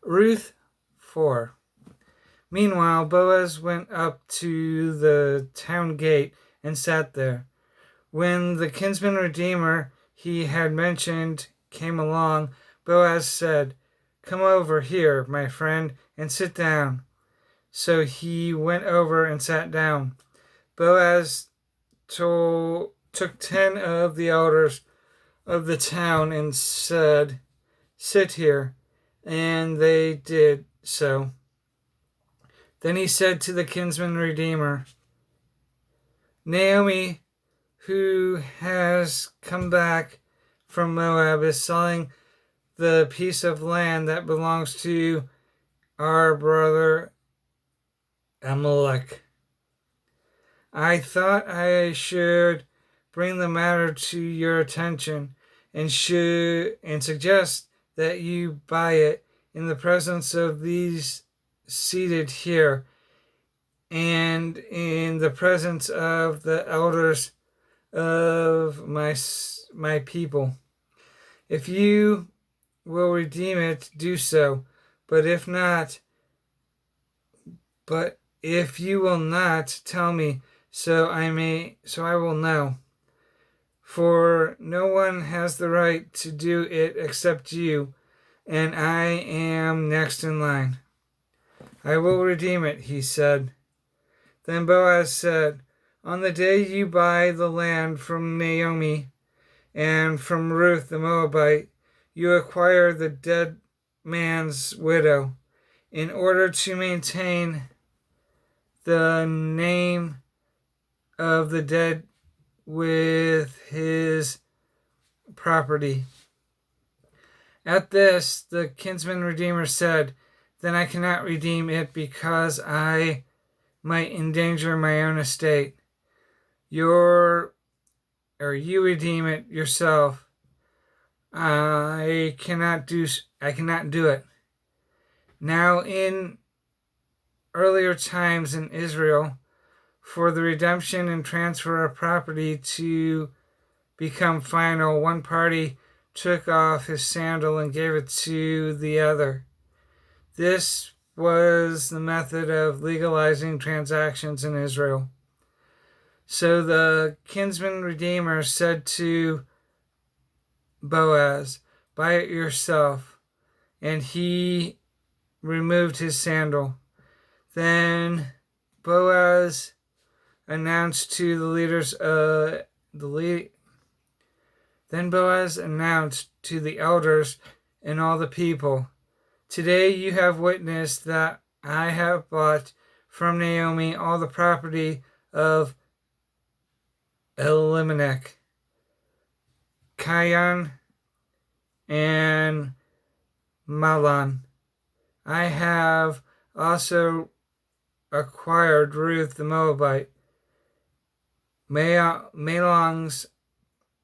Ruth 4. Meanwhile, Boaz went up to the town gate and sat there. When the kinsman redeemer he had mentioned came along, Boaz said, "Come over here, my friend, and sit down." So he went over and sat down. Boaz took 10 of the elders of the town and said, "Sit here." And they did so. Then he said to the kinsman redeemer, "Naomi, who has come back from Moab, is selling the piece of land that belongs to our brother Amalek. I thought I should bring the matter to your attention and suggest that you buy it in the presence of these seated here and in the presence of the elders of my people. If you will redeem it, do so. But if you will not, tell me, so I will know. For no one has the right to do it except you, and I am next in line." "I will redeem it," he said. Then Boaz said, "On the day you buy the land from Naomi and from Ruth the Moabite, you acquire the dead man's widow, in order to maintain the name of the dead with his property." At this, the kinsman redeemer said, "Then I cannot redeem it because I might endanger my own estate. You redeem it yourself. I cannot do it." Now in earlier times in Israel, for the redemption and transfer of property to become final, one party took off his sandal and gave it to the other. This was the method of legalizing transactions in Israel. So the kinsman redeemer said to Boaz, "Buy it yourself." And he removed his sandal. Then Boaz announced to the leaders Then Boaz announced to the elders and all the people, "Today you have witnessed that I have bought from Naomi all the property of Elimelech, Kion, and Mahlon. I have also acquired Ruth the Moabite, Mahlon's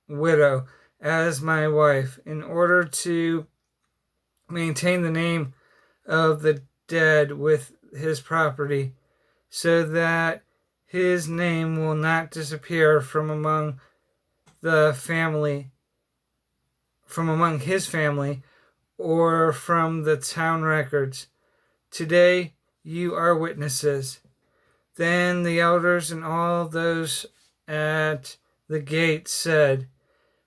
widow, as my wife, in order to maintain the name of the dead with his property, so that his name will not disappear from among his family, or from the town records. Today you are witnesses." Then the elders and all those at the gate said,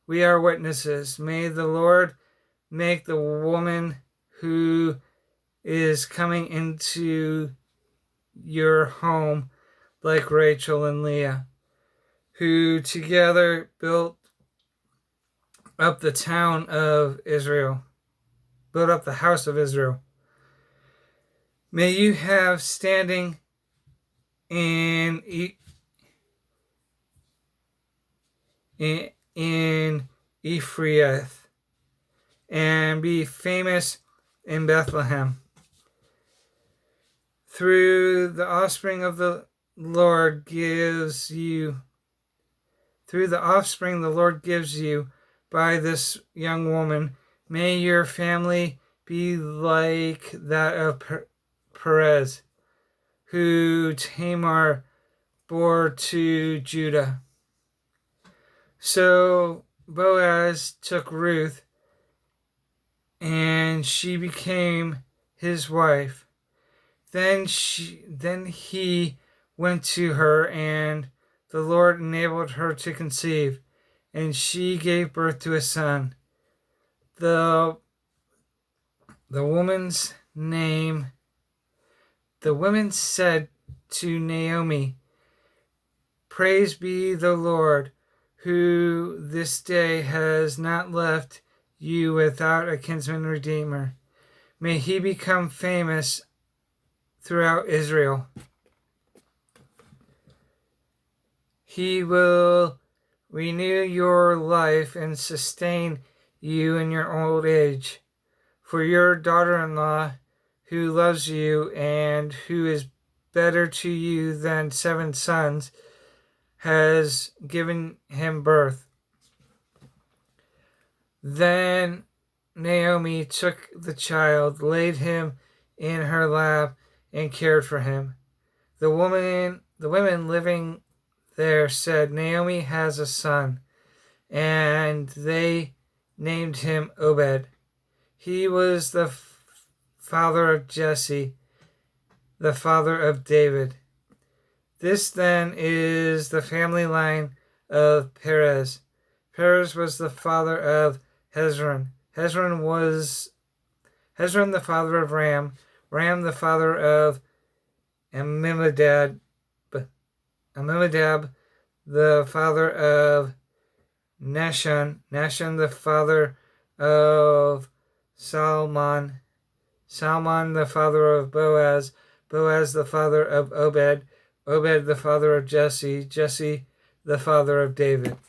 "We are witnesses. May the Lord make the woman who is coming into your home like Rachel and Leah, who together built up the house of Israel. May you have standing in Ephraim and be famous in Bethlehem. Through the offspring the Lord gives you by this young woman, may your family be like that of Perez, who Tamar bore to Judah." So Boaz took Ruth, and she became his wife. Then he went to her, and the Lord enabled her to conceive, and she gave birth to a son. The woman's name. The women said to Naomi, "Praise be the Lord, who this day has not left you without a kinsman redeemer. May he become famous throughout Israel. He will renew your life and sustain you in your old age. For your daughter-in-law, who loves you and who is better to you than 7 sons, has given him birth." Then Naomi took the child, laid him in her lap, and cared for him. The women living there said, "Naomi has a son," and they named him Obed. He was the father of Jesse, the father of David. This then is the family line of Perez. Perez was the father of Hezron. Hezron the father of Ram. Ram the father of Amminadab. Amminadab the father of Nahshon. Nahshon the father of Salmon. Salmon the father of Boaz. Boaz the father of Obed. Obed the father of Jesse. Jesse the father of David.